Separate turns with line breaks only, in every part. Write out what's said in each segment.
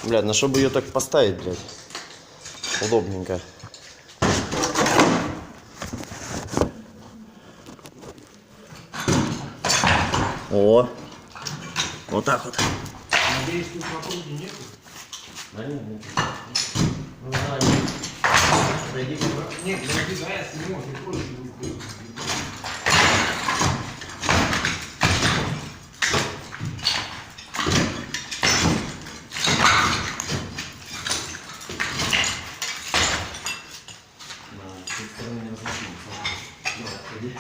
Блядь, на что бы ее так поставить, блядь? Удобненько. О! Вот так вот.
Надеюсь, тут в округе нету?
Да нет, нет. Ну да, нет. Зайди сюда.
Нет, зайди, да, я сниму, ты тоже не будет.
Иди.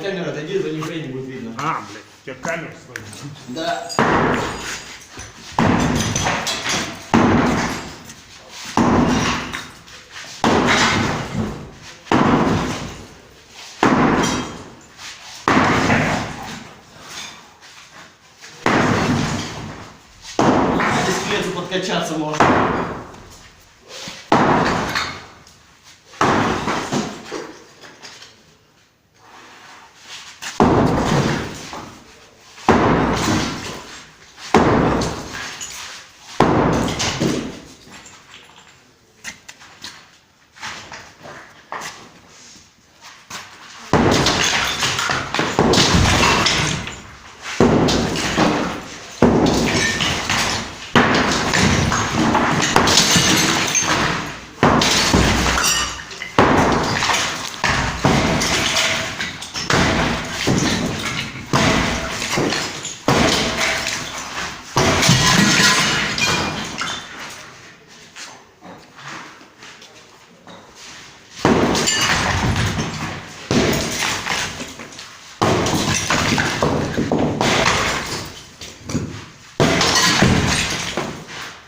Камера, отойди, за ничего не будет видно.
А, блядь, у тебя камера своя.
Да. Дисплею подкачаться можно.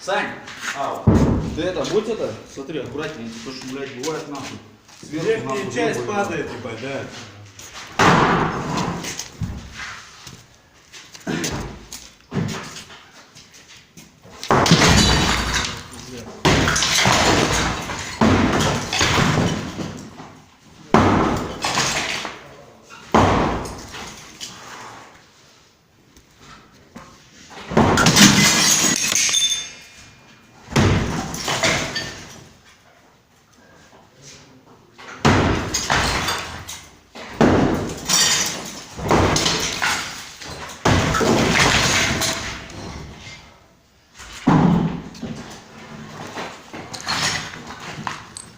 Сань, ты это, будь это, смотри, аккуратнее, потому что, блядь, бывает нахуй.
Верхняя часть падает, типа, да.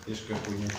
Видишь, как хуйня.